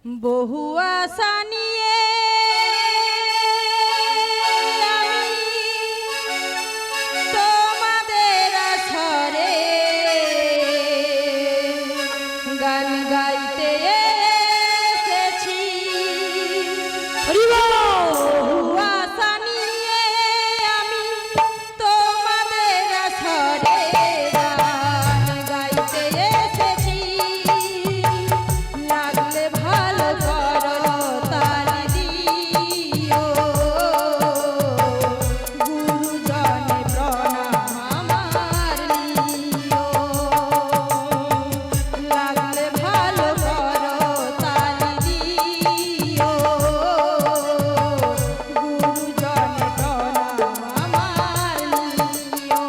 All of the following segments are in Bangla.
বহু আশা নিয়ে তোমাদের আসরে গান গাইতে এসেছি। বহু আশা নিয়ে আমি তোমাদের আসরে গান গাইতে এসেছি। লাগলে ভালো করো তালি দিও, গুরুজনে প্রণাম আমার নিও। লাগলে ভালো করো তালি দিও, গুরুজনে প্রণাম আমার নিও।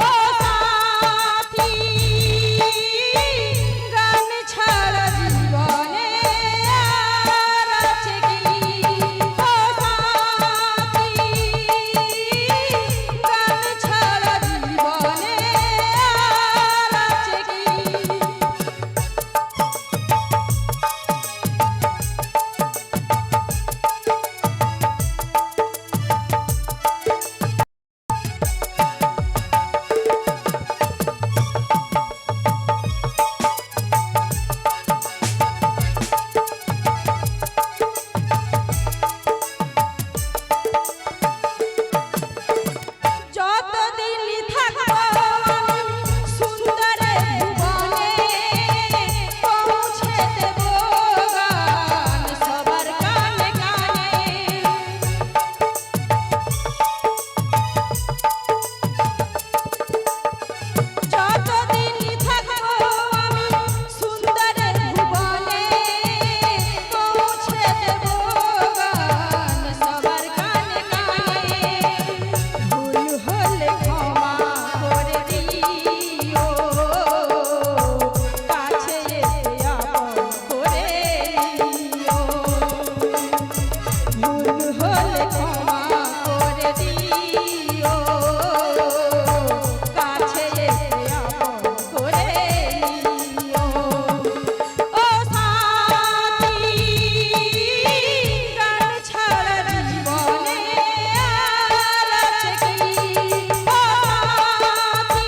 ও সাথী, গান ছাড়া জীবনে আর আছে কি? ও সাথী, গান ছাড়া জীবনে আর আছে কি? যতদিন থাকবো আমি সুন্দর ভুবনে, পৌঁছে দেবো গান সবার কানে কানে। যতদিন থাকবো আমি সুন্দর ভুবনে, পৌঁছে দেবো গান সবার কানে কানে। ভুল হলে ক্ষমা করে দিও, কাছে এসে আপন করে নিও। ভুল হলে ক্ষমা করে দিও, কাছে এসে আপন করে নিও। ও সাথী, গান ছাড়া জীবনে আর আছে কি? ও সাথী,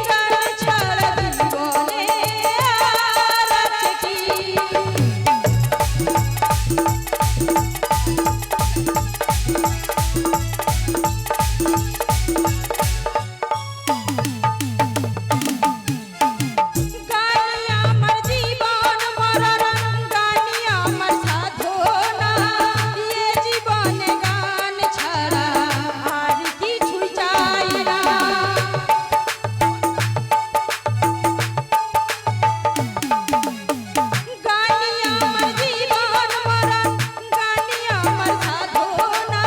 গান ছাড়া জীবনে আর আছে কি? গানি আমার জীবন মরণ, গানি আমার সাধনা। এ জীবনে গান ছাড়া আর কিছুই চাই না। গানি আমার জীবন মরণ, গানি আমার সাধনা।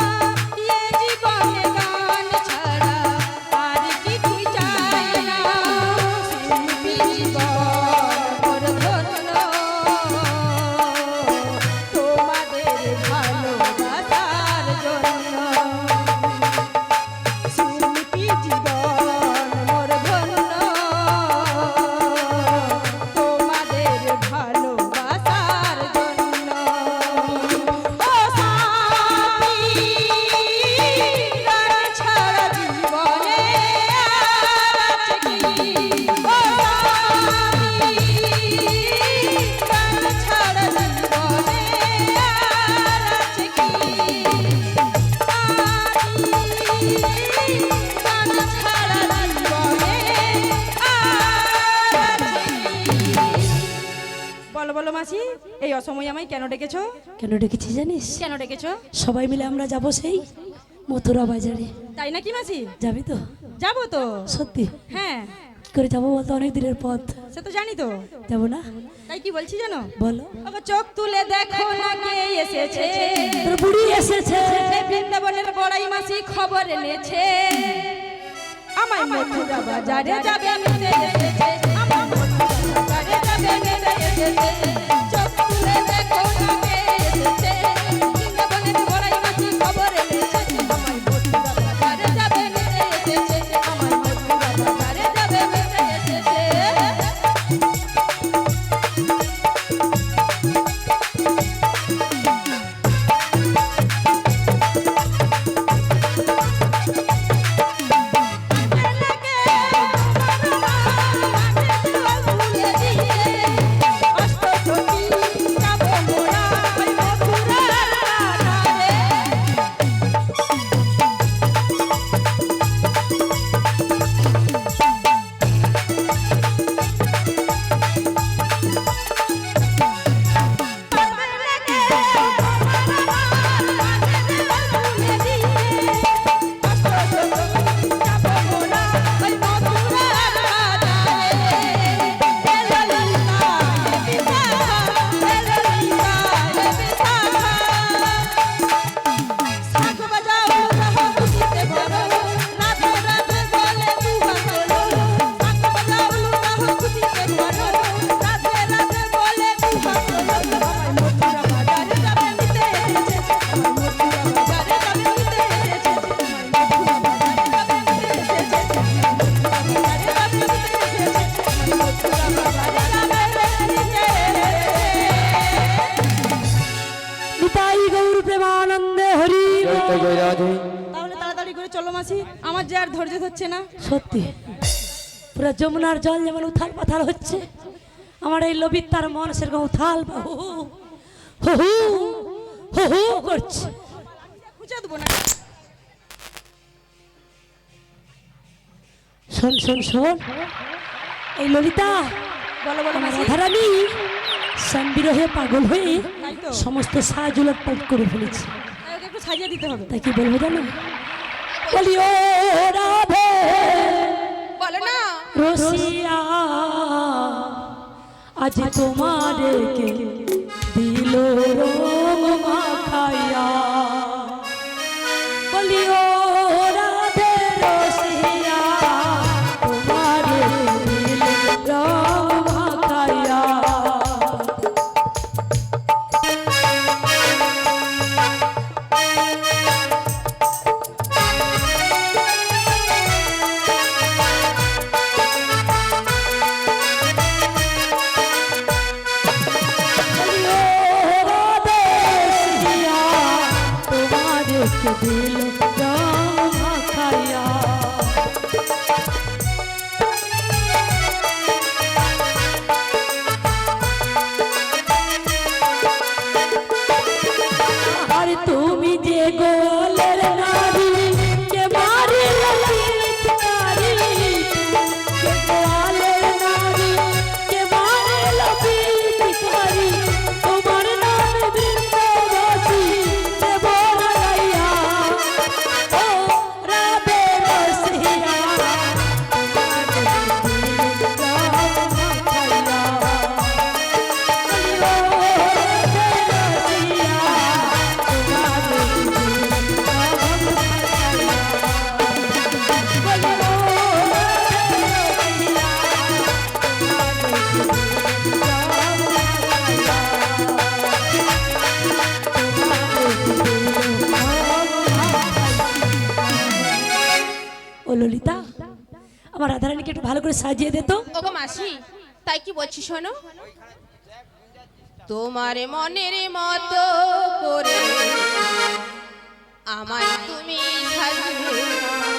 এ জীবনে গান ছাড়া আর কিছুই চাই না। শিল্পী জীবন মোর ধন্য, তোমাদের ভালোবাসার জন্য। শিল্পী জীবন মোর ধন্য, তোমাদের ভালোবাসার জন্য। ও সাথী, গান ছাড়া জীবনে আর আছে কি? ও সাথী, গান ছাড়া জীবনে আর আছে কি? গান ছাড়া জীবনে আর আছে কি? বলো বলো মাসি, এই অসময়ে আমায় কেন ডেকেছো? কেন ডেকেছি জানিস? কেন ডেকেছো? সবাই মিলে আমরা যাব সেই মথুরা বাজারে। তাই নাকি মাসি? যাবি তো? যাবো তো। সত্যি? হ্যাঁ, কি করে যাবো বলতো? অনেক দিনের পথ। সে তো জানি তো। যাবো না? তাই কি বলছি জানো? বলো। ওগো চোখ তুলে দেখো না কে এসেছে। তোর বুড়ি এসেছে। এই বৃন্দাবনের বড়াই মাসি খবর এনেছে। আমায় মথুরা বাজারে যাবে নিতে এসেছে। আমায় মথুরা বাজারে যাবে নিতে এসেছে। চোখ তুলে দেখো না কে এসেছে। বৃন্দাবনের বড়াই মাসি খবর এনেছে। আমায় মথুরা বাজারে যাবে নিতে এসেছে। আমায় মথুরা বাজারে যাবে নিতে এসেছে। তাই কই রাধে তাহলে তাড়াতাড়ি করে চলো মাসি, আমার যে আর ধৈর্য ধরছে না। সত্যি পুরো যমুনার জল যেমন উথাল পাথাল হচ্ছে, আমার এই লবিতার মন সেরকম উথাল হু হু হু হু করছে। খুঁজে দেবো না। শোন শোন শোন, এই ললিতা বলো বলো আমার মাসি। রাধারানী স্বামীবিরহে পাগল হয়ে তাই তো, সমস্ত সাজ উলটপালট করে ফেলেছে। তাই ওকে একটু সাজিয়ে দিতে হবে। তাই কি বলবো জানো? বলি ও রাধে বলো না। রসিয়া আজ তোমারে কে দিল রঙ মাখাইয়া। বলি ও রাধে রসিয়া তোমারে দিল রঙ মাখাইয়া। দিল রঙ মাখাইয়া। আর তুমি যে গোলের নারী কে মারিল পিচকারি, যে গোলের নারী কে মারিল পিচকারি, তোমার নামে বৃন্দাবাসী দেব লাগাইয়া। ও রাধে রসিয়া ও ললিতা, আমার রাধারানীকে একটু ভালো করে সাজিয়ে দে তো। ওগো মাসি, তাই কি বলছি শোনো। তোমার মনের মতো করে আমায় তুমি সাজিয়ে নাও।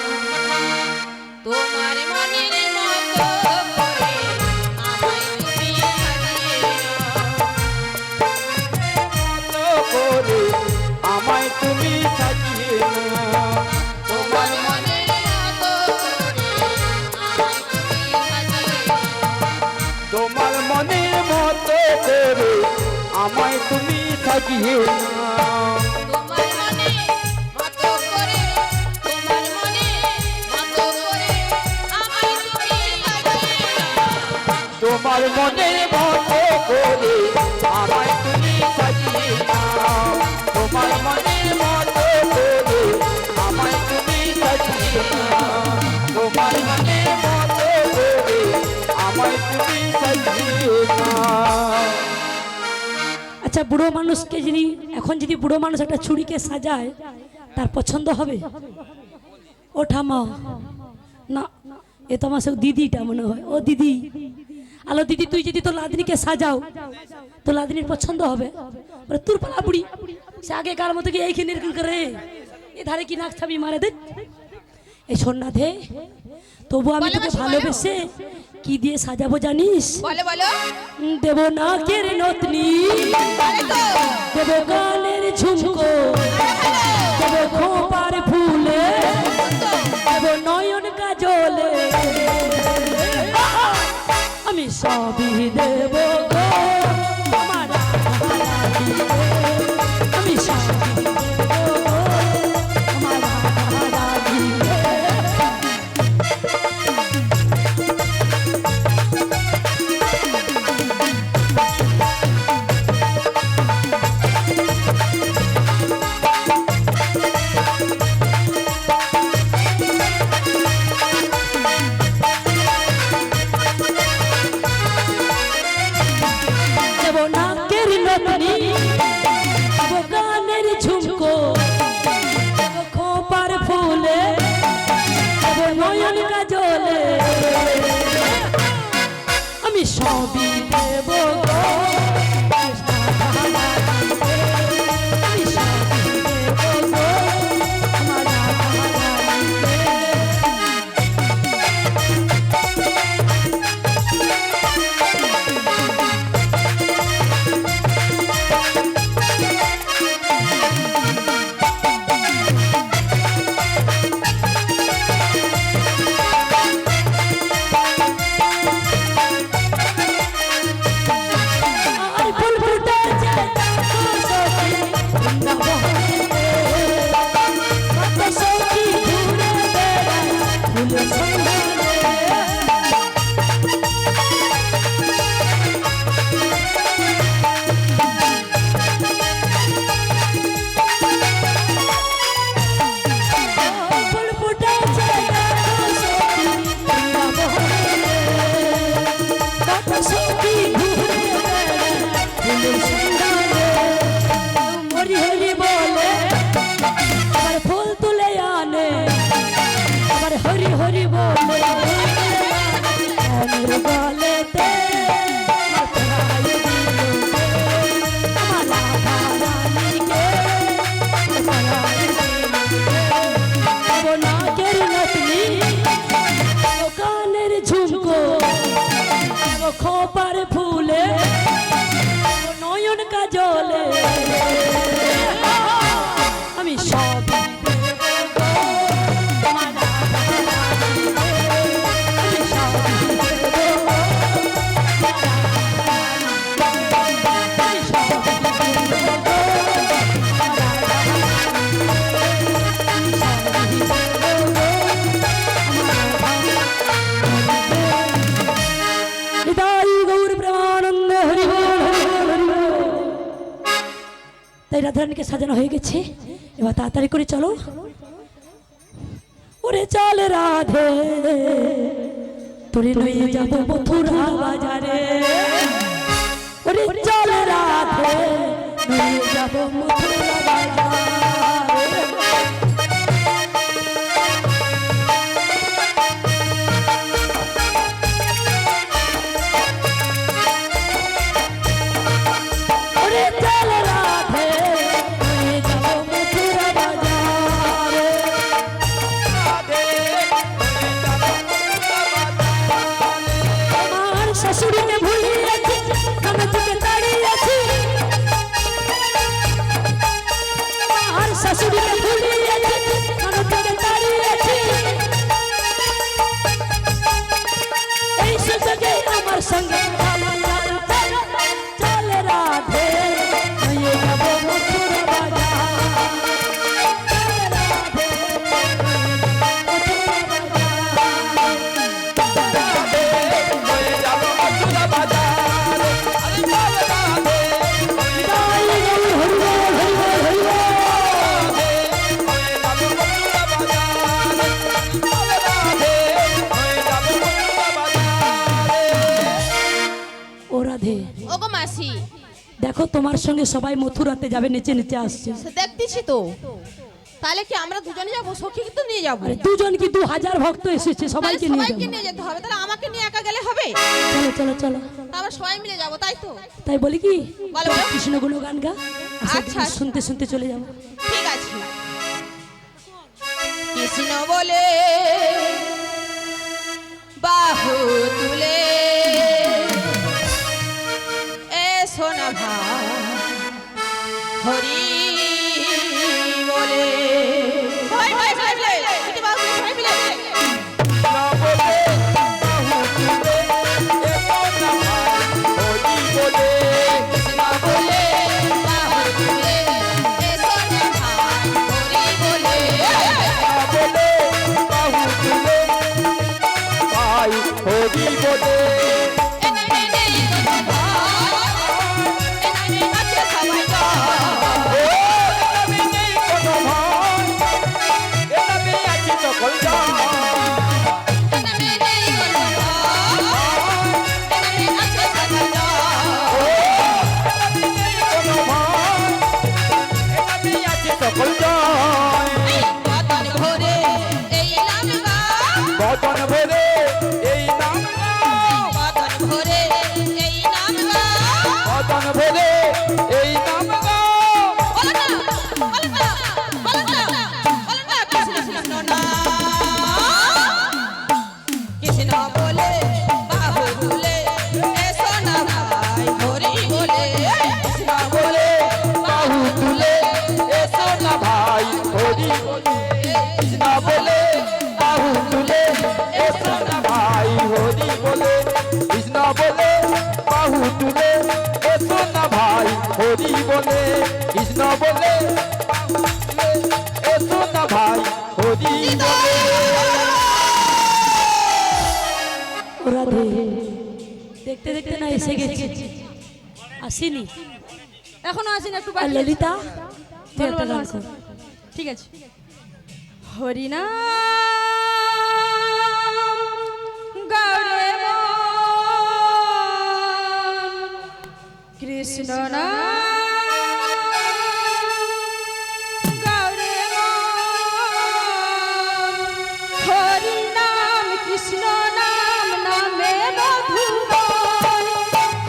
তোমার মনের মতো করে আমায় তুমি সাজিয়ে নাও। করে আমায় তুমি সাজিয়ে নাও। তোমার মনের মতো করে আমায় তুমি সাজিয়ে নাও। তোমার মনের মতো করে আমায় তুমি সাজিয়ে নাও। তোমার মনে মতো করে, তোমার মনে মতো করে আমায় তুমি সাজিয়ে নাও। তোমার মনের মতো করে আমায় তুমি সাজিয়ে নাও। তোমার মনের মতো করে আমায় তুমি সাজিয়ে নাও। তোমার মনের মতো করে আমায় তুমি সাজিয়ে নাও। আচ্ছা, বুড়ো মানুষকে যদি এখন যদি বুড়ো মানুষ একটা ছুরিকে সাজায়, তার পছন্দ হবে? ও ঠামা না, এ তো আমার সব দিদিটা মনে হয়। ও দিদি, আলো দিদি, তুই যদি তোর লাদনিকে সাজাও, তোর লাদনির পছন্দ হবে? বলে তোর পালা বুড়ি, সে আগেকার মতো কি এইখানে এরকম করে এ ধারে কি নাক ছাবি মারে দে। এই শোন না দে, তবু আমি বলো তোকে মাসি, বলো। ভালোবেসে কি দিয়ে সাজাবো জানিস? বলো বলো। দেব নাকের নতনি, দেব গানের ঝুমকো, দেব খোপার ফুলে, দেব নয়ন কাজলে, আমি সবই দেব গো আমার রাধারানীকে। আমি সবই দেব গো আমার রাধারানীকে। দেব নাকের নতনি, দেব গানের ঝুমকো, দেব খোপার ফুলে, দেব নয়ন কাজলে, আমি সবই দেব গো আমি সবই দেব গো ফুলে নয়ন কাজলে আমি সব তাই রাধারানীকে সাজানো হয়ে গেছে। এবার তাড়াতাড়ি করে চলো। ওরে চল রাধে তোরে লইয়ে যাব মথুরা বাজারে। ওরে চল রাধে লইয়ে যাব মথুরা বাজারে। শাশুড়িকে ভুলিয়েছি আমি তোকে তাড়িয়েছি। আর শাশুড়িকে ভুলিয়েছি আমি তোকে তাড়িয়েছি। এই সুযোগে আমার সঙ্গে চল রাধে হয়ে যাব মথুরা বাজার। ওগো মাসি দেখো তোমার সঙ্গে সবাই মথুরাতে যাবে, নেচে নেচে আসছে। সে দেখতেছি তো, তাহলে কি আমরা দুজনে যাবো? সখী কিন্তু নিয়ে যাবো। আরে দুজন কি 2000 ভক্ত এসেছে, সবাইকে নিয়ে সবাইকে যাবো। নিয়ে যেতে হবে, তাহলে আমাকে নিয়ে একা গেলে হবে? চলো চলো চলো, আমরা সবাই মিলে যাবো, তাই তো? তাই বলি কি বলো, বলো। কৃষ্ণ গুণগান গা, আচ্ছা, শুনতে শুনতে চলে যাবো। ঠিক আছে। কৃষ্ণ বলে বাহু তুলে এ সোনা ভাই হরি বলে। সবাই ভাই সবাই মিলে একটু বাহু তুলে সবাই মিলে কৃষ্ণ বলে বাহু তুলে এ সোনা ভাই হরি বলে। বদন ভরে এই নাম বদন ভরে এই নাম গা, বদন ভরে এই নাম বলো না, বলো না, বলো না, বলো না, কৃষ্ণ কৃষ্ণ না। কৃষ্ণ বলে বাহু তুলে এ সোনা ভাই হরি বলে। কৃষ্ণ বলে বাহু তুলে এসো না ভাই হরি বলে। কৃষ্ণ বলে বাহু তুলে এসো না ভাই হরি বলে। কৃষ্ণ বলে বাহু তুলে এসো না ভাই হরি বলে। কৃষ্ণ বলে বাহু তুলে এসো না ভাই হরি বলে। রাধে দেখতে দেখতে না এসে গেছে, আসেনি এখনো আসেন, একটু আর বাকি আছে। ললিতা তুই বলো, একটা বলো, গান আসো। কর। ঠিক আছে। হরিনাম গৌরে কৃষ্ণ নাম গৌরে হরিনাম কৃষ্ণ নাম নামে মধুময়।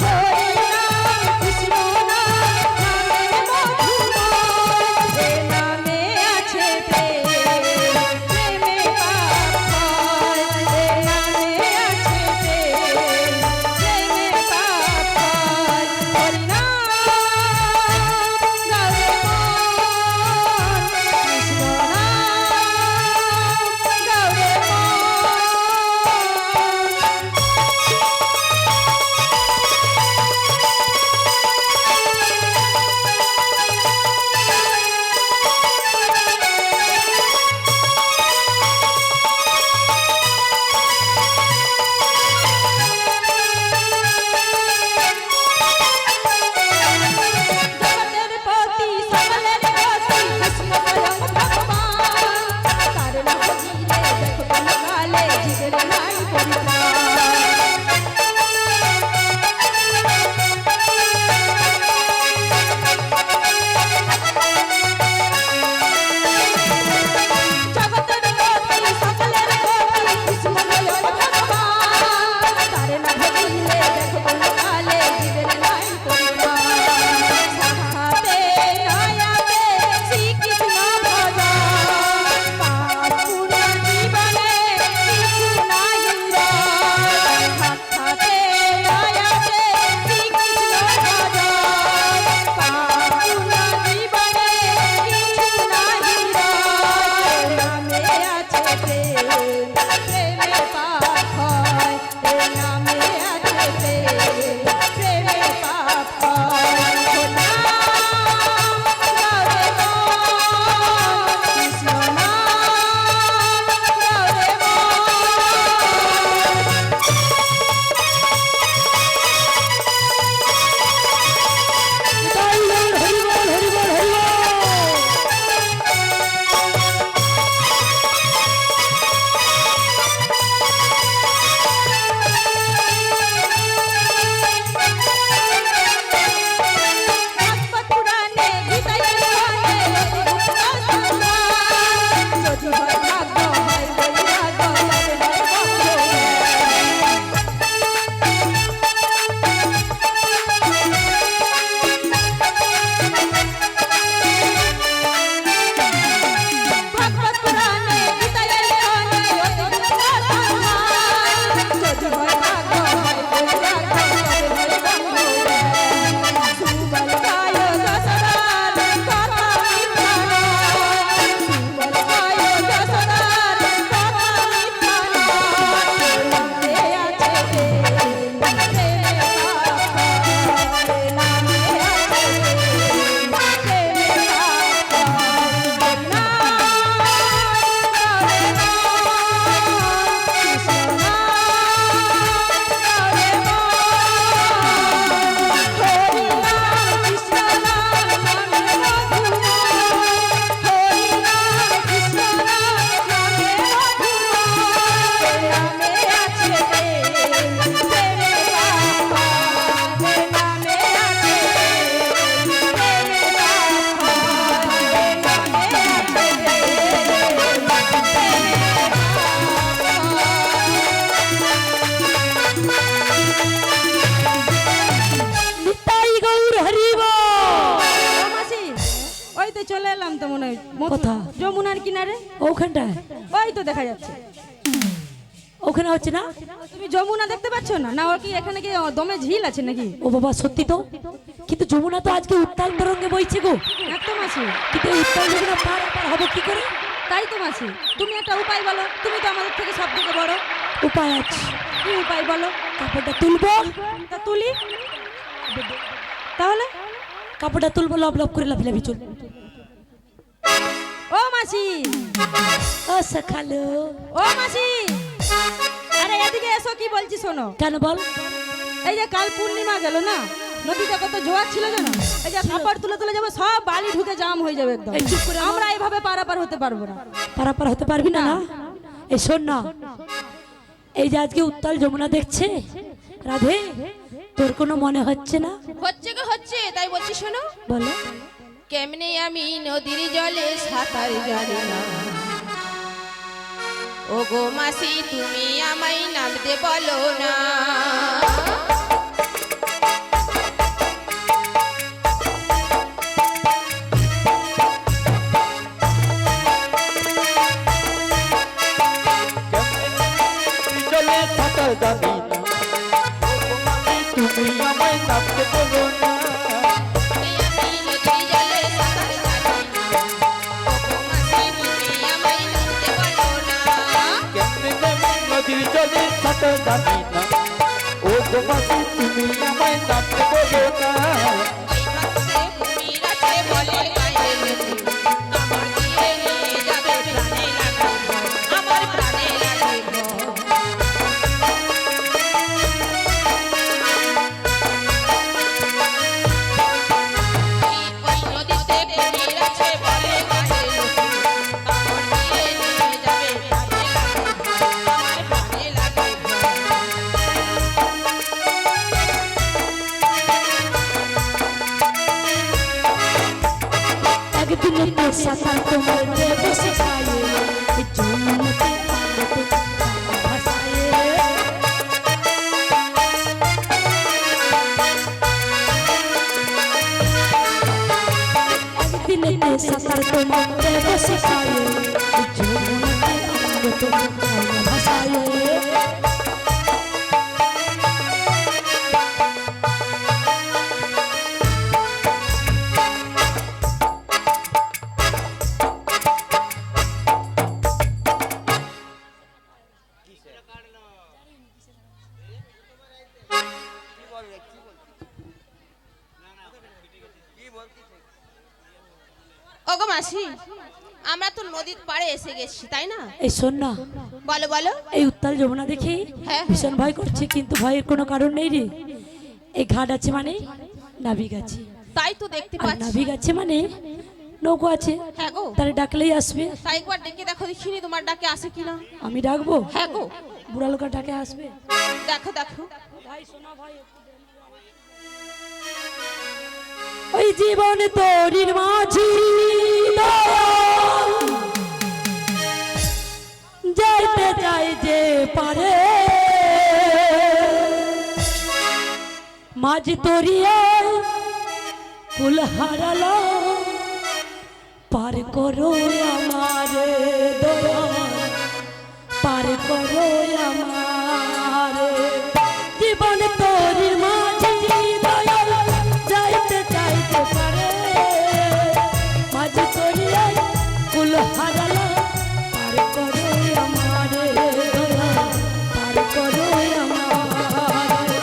হরিনাম কৃষ্ণ নাম নামে মধুময়। এ নামে আছে প্রেম, প্রেমে পাপ হয়। এ নামে আছে প্রেম, প্রেমে পাপ দেখতে চলে এলাম তো মনে হয় কোথা? যমুনার কিনারে। ওখানটায় ওই তো দেখা যাচ্ছে। ওখানে হচ্ছে না? তুমি যমুনা দেখতে পাচ্ছ না? না ওর কি এখানে কি দমে ঝিল আছে নাকি? ও বাবা সত্যি তো, কিন্তু যমুনা তো আজকে উত্তাল তরঙ্গে বইছে গো। একদম মাসি, কিন্তু এই উত্তাল যমুনা পার হবে কি করে? তাই তো মাসি, তুমি একটা উপায় বলো। তুমি তো আমাদের থেকে সব থেকে বড়। উপায় আছে। কি উপায় বলো? কাপড়টা তুলবো। তা তুলি তাহলে। কাপড়টা তুলবো, লব লব করে লাফিলাফি চল। ও মাসি, ও সখালো, ও মাসি, আরে এদিকে এসো, কি বলছি শোনো। কেন বল? এই যে কাল পূর্ণিমা গেল না, নদীতে কত জোয়ার ছিল জানো? এই যে কাপড় তুলে তুলে যাবো, সব বালি ঢুকে জাম হয়ে যাবে একদম। এই চুপ করে, আমরা এইভাবে পারাপার হতে পারবো না। পারাপার হতে পারবি না না? এই শোন না, এই যে আজকে উত্তাল যমুনা দেখছে রাধে, তোর কোনো মনে হচ্ছে না? হচ্ছে গো হচ্ছে, তাই বলছি শোনো। বলো। কেমনে আমি নদীর জলে সাঁতার জানি না, ও গো মাসি তুমি আমায় নামতে বলো না। চলে সাঁতার জানি না, তুমি আমায় নামতে বলো না। আমি নদীর জলে সাঁতার জানি না, ও গো মাসি তুমি আমায় নামতে বলো না। কেমনে আমি নদীর জলে সাঁতার জানি না, ও গো মাসি তুমি আমায় নামতে বলো না। ওই ভাবতে কুমির আছে বলে গায়ে লেগে, কামড় দিয়ে নিয়ে যাবে প্রাণে লাগে ভয়, আমার প্রাণে লাগে ভয়। ওই নদীতে কুমির আছে বলে গায়ে লেগে, কামড় দিয়ে নিয়ে যাবে প্রাণে লাগে ভয়, আমার প্রাণে লাগে ভয়। একদিন তো সাঁতার তোমার বসে খায়ে, এই যমুনাতে আলোতে ভাসায়ে। একদিন তো সাঁতার তোমার বসে খায়ে, এই যমুনাতে আলোতে ভাসায়ে। ওগো মাসি, আমরা তো নদীর পাড়ে এসে গেছি তাই না? এই শোন না, বলো বলো। এই উত্তাল যমুনা দেখে হ্যাঁ। ভীষণ ভয় করছে, কিন্তু ভয়ের কোনো কারণ নেই রে। এই ঘাট আছে মানে নাবিক আছে, তাই তো দেখতে আর পাচ্ছি। নাবিক আছে মানে নৌকো আছে, হ্যাঁ গো, তারে ডাকলেই আসবে। তাই একবার ডেকে দেখো দেখিনি তোমার ডাকে আসে কিনা। আমি ডাকবো? হ্যাঁ গো, বুড়া লোকের ডাকে আসবে। দেখো দেখো। ওই জীবন তোরির মাঝি দয়াল, যাইতে চাই যে পারে, মাঝি তরিয়া কুল হারালো, পার করো আমারে দয়াল, পার করো আমারে। জীবন তোরির মাঝি দয়াল, যাইতে চাইতে পারে, মাঝি তরিয়া কুল হারালো, পার করো আমারে দয়াল, পার করো আমারে।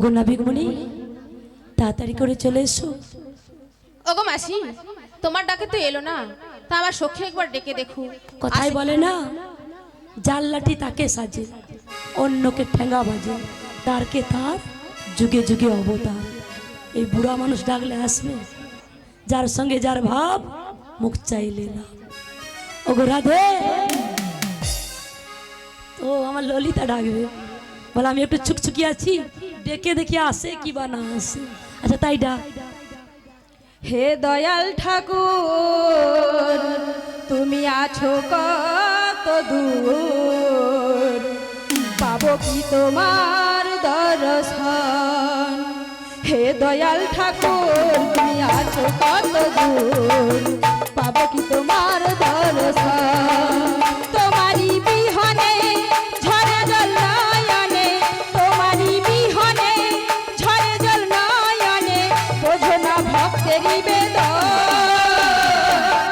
ওগো নাবিকমণি তাড়াতাড়ি করে চলে এসো। ওগো মাসি, তোমার ডাকে তো এলো না, তা আমার সখী একবার ডেকে দেখো। কথাই বলে না, জাল লাঠি তাকে সাজে, অন্যকে ঠেঙ্গা বাজে, তারকে তার যুগে যুগে অবতার। এই বুড়া মানুষ ডাকলে আসবে, যার সঙ্গে যার ভাব মুখ চাইলে না। ওগো রাধে, তো আমার ললিতা ডাকবে, বলে আমি একটু ছুকছুকি আছি, ডেকে দেখি আসে কি বা না আসে। আচ্ছা তাই ডাক। হে দয়াল ঠাকুর, তুমি আছো কত দূর, পাবো কি তোমার দর্শন। হে দয়াল ঠাকুর, তুমি আছো কত দূর, পাবো কি তোমার দর্শন। তোমারই বিহনে ঝরে জল নয়নে, তোমারই বিহনে ঝরে জল নয়নে, বোঝো না ভক্তেরই বেদন।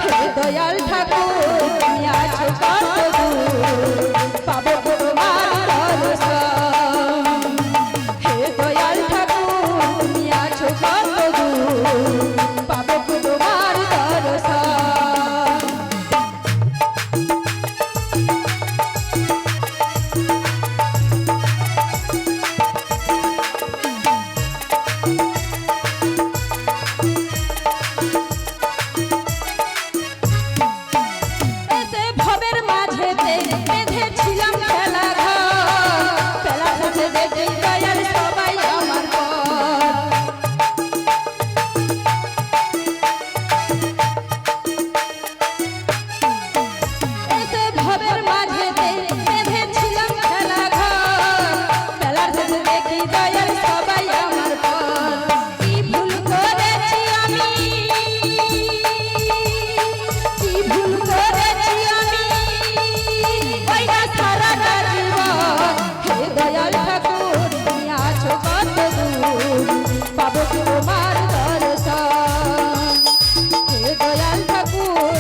হে দয়াল ঠাকুর, তুমি আছো কত দূর, পাবো কি তোমার দর্শন। হে দয়াল ঠাকুর, তুমি আছো কত দূর, পাবো কি তোমার দর্শন। এসে ভবের মাঝেতে বেঁধেছিলাম খেলা ঘর, পেলা সাথে দেখি দয়াল সবাই আমার পর। এসে ভবের মাঝেতে বেঁধেছিলাম খেলা ঘর, পেলা সাথে দেখি দয়াল সবাই আমার পর। কি ভুল করেছি আমি, কি ভুল করেছি আমি, ওই না সারাটা জীবন। হে দয়াল ঠাকুর, তুমি আছো কত দূর, পাবো কি তোমার দর্শন। হে দয়াল ঠাকুর,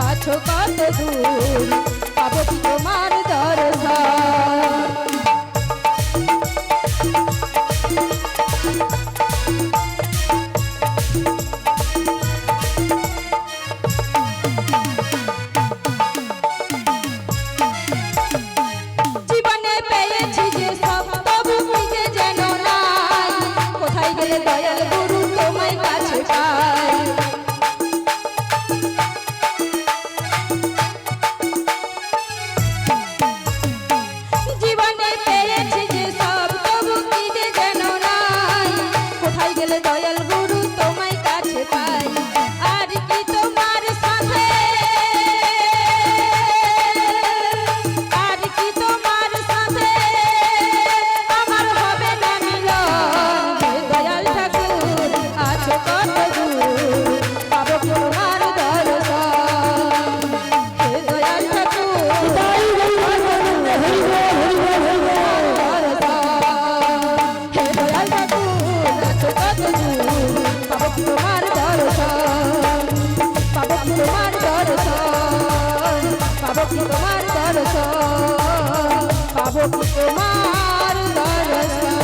আছো কত দূর, পাবো কি তোমার দর্শন। জীবনে পেয়েছি যে সব, তবু বুঝে যেন নাই, কোথায় গেলে দয়াল গুরু তোমায় কাছে পাই। জীবনে পেয়েছি যে সব, তবু বুঝে যেন নাই, কোথায় গেলে দয়াল গুরু তোমায় কাছে পাই। আর কি তোমার সাথে, আর কি তোমার সাথে আমার হবে না মিলন। হে দয়াল ঠাকুর, আছো কত দূর, পাবো কি তোমার দর্শন। হে দয়াল ঠাকুর, হে দয়াল ঠাকুর, আছো কত দূর, পাবো কি তোমার দর্শন। পাবো কি তোমার দর্শন, পাবো কি তোমার দর্শন, পাবো কি তোমার দর্শন।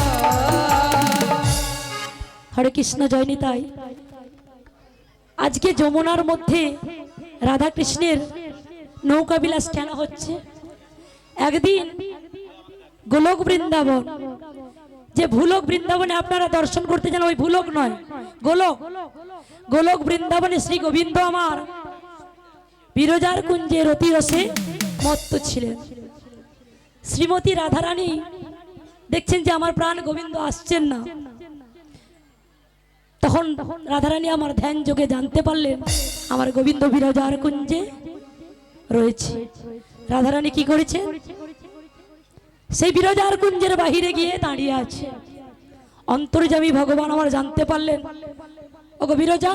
হরে কৃষ্ণ জয় নিতাই। আজকে যমুনার মধ্যে রাধা কৃষ্ণের নৌকা বিলাস কেন হচ্ছে? একদিন গোলক বৃন্দাবন, যে ভুলক বৃন্দাবনে আপনারা দর্শন করতে যান, ওই ভুলক নয়, গোলক। গোলক বৃন্দাবনে শ্রী গোবিন্দ আমার বিরজার কুঞ্জে রতি রসে মত্ত ছিলেন। শ্রীমতী রাধারানী দেখছেন যে আমার প্রাণ গোবিন্দ আসছেন না, তখন রাধারানী আমার ধ্যান যোগে জানতে পারলেন আমার গোবিন্দ বিরজার কুঞ্জে রয়েছে। রাধারানী কি করেছে? সেই বিরজার কুঞ্জের বাহিরে গিয়ে দাঁড়িয়ে আছে। অন্তর্যামী ভগবান আমার জানতে পারলেন, ওগো বিরজা,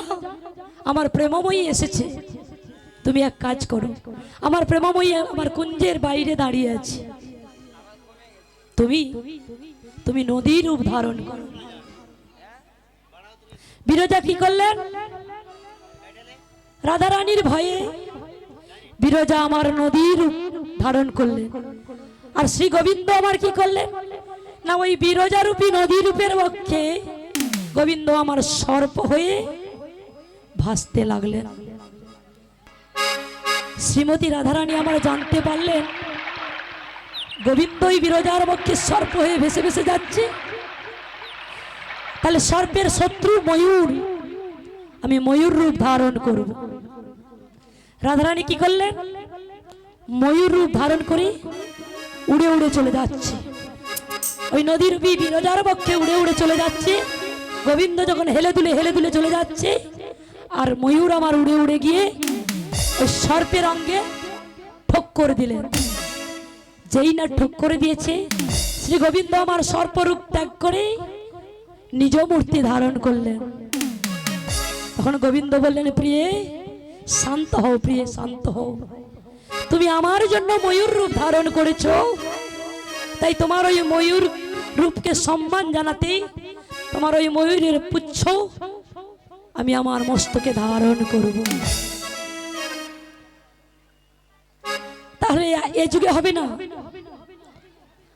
আমার প্রেমময়ী এসেছে, তুমি এক কাজ করো, আমার প্রেমময়ী আমার কুঞ্জের বাইরে দাঁড়িয়ে আছে, তুমি তুমি নদীর রূপ ধারণ করো। বিরজা কি করলেন? রাধারানীর ভয়ে বিরজা আমার নদীর রূপ ধারণ করলেন। আর শ্রী গোবিন্দ আমার কি করলেন? না ওই বিরজারূপী নদী রূপের বক্ষে গোবিন্দ আমার সর্প হয়ে ভাসতে লাগলেন। শ্রীমতী রাধারানী আমার জানতে পারলেন গোবিন্দই বিরজার বক্ষে সর্প হয়ে ভেসে ভেসে যাচ্ছে, তাহলে সর্পের শত্রু ময়ূর, আমি ময়ূর রূপ ধারণ করব। রাধারানী কি করলেন? ময়ূর রূপ ধারণ করে উড়ে উড়ে চলে যাচ্ছে, ওই নদীর বিরজার বক্ষে উড়ে উড়ে চলে যাচ্ছে। গোবিন্দ যখন হেলে দুলে চলে যাচ্ছে, আর ময়ূর আমার উড়ে উড়ে গিয়ে ওই সর্পের অঙ্গে ঠক্কর দিলেন। যেই না ঠক্কর দিয়েছে, শ্রী গোবিন্দ আমার সর্পরূপ ত্যাগ করে নিজ মূর্তি ধারণ করলেন। তখন গোবিন্দ বললেন, প্রিয়ে শান্ত হও, প্রিয়ে শান্ত হও, তুমি আমার জন্য ময়ূর রূপ ধারণ করেছ, তাই তোমার ওই ময়ূর রূপকে সম্মান জানাতে তোমার ওই ময়ূরের পুচ্ছ আমি আমার মস্তকে ধারণ করব। তাহলে এ যুগে হবে না,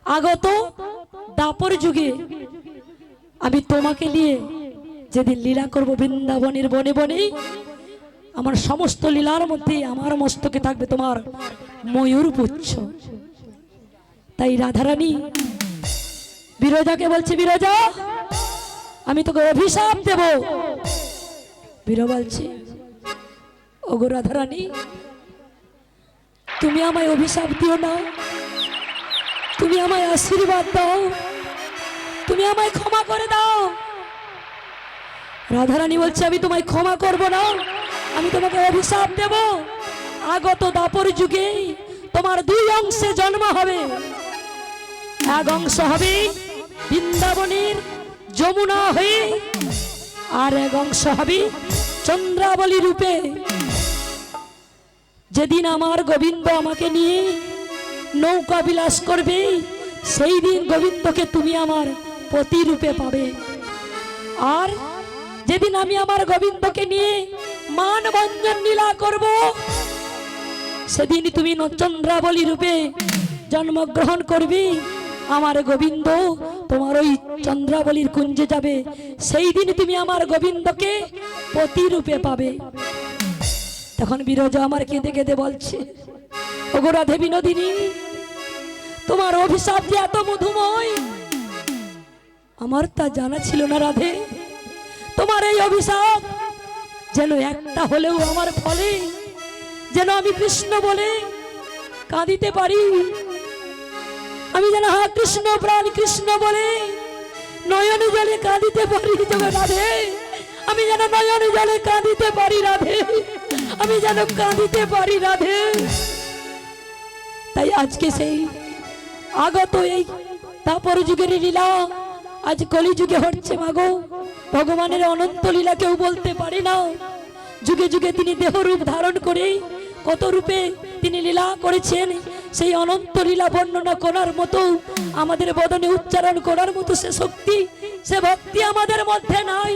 আগত দাপর যুগে আমি তোমাকে নিয়ে যেদিন লীলা করব বৃন্দাবনের বনে বনে, আমার সমস্ত লীলার মধ্যে আমার মস্তকে থাকবে তোমার ময়ূর পুচ্ছ। তাই রাধারানী বিরজাকে বলছে, বিরজা আমি তোকে অভিশাপ দেব। বীর বলছে, ওগো রাধারানী তুমি আমায় অভিশাপ দিও না, তুমি আমায় আশীর্বাদ দাও, তুমি আমায় ক্ষমা করে দাও। রাধারানী বলছে, আমি তোমায় ক্ষমা করব না, আমি তোমাকে অভিশাপ দেব। আগত দাপর যুগে তোমার দুই অংশে জন্ম হবে, এক অংশ হবে বৃন্দাবনের যমুনা হয়ে, আর এক অংশ হবে চন্দ্রাবলী রূপে। যেদিন আমার গোবিন্দ আমাকে নিয়ে নৌকা বিলাস করবে, সেই দিন গোবিন্দকে তুমি আমার পতি রূপে পাবে। আর যেদিন আমি আমার গোবিন্দকে নিয়ে মানভঞ্জন লীলা করব, সেদিন তুমি চন্দ্রাবলী রূপে জন্মগ্রহণ করবে। আমার গোবিন্দ তোমার ওই চন্দ্রাবলীর কুঞ্জে যাবে, সেই দিন তুমি আমার গোবিন্দকে পতি রূপে পাবে। তখন বিরজা আমার কেঁদে কেঁদে বলছে, ওগো রাধে বিনোদিনী তোমার অভিশাপ যে এত মধুময়, আমার তা জানা ছিল না রাধে। তোমার এই অভিশাপ যেন একটা হলেও আমার ফলে, যেন আমি কৃষ্ণ বলে কাঁদিতে পারি, আমি যেন হা কৃষ্ণ প্রাণ কৃষ্ণ বলে নয়ন জলে কাঁদিতে পারি। তবে রাধে আমি যেন নয়ন জলে কাঁদিতে পারি রাধে, আমি যেন কাঁদিতে পারি রাধে। তাই আজকে সেই আগত এই তারপর যুগের লীলা আজ কলি যুগে হচ্ছে মাগো। ভগবানের অনন্ত লীলা কেউ বলতে পারে না। যুগে যুগে তিনি দেহ রূপ ধারণ করে কত রূপে তিনি লীলা করেছেন, সেই অনন্ত লীলা বর্ণনা করার মতো, আমাদের বদনে উচ্চারণ করার মতো সে শক্তি, সে ভক্তি আমাদের মধ্যে নাই।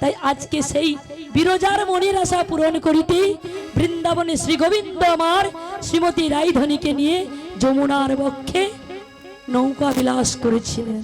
তাই আজকে সেই বিরজার মনের আশা পূরণ করিতে বৃন্দাবনে শ্রী গোবিন্দ আমার শ্রীমতী রাইধনীকে নিয়ে যমুনার বক্ষে নৌকা বিলাস করেছিলেন।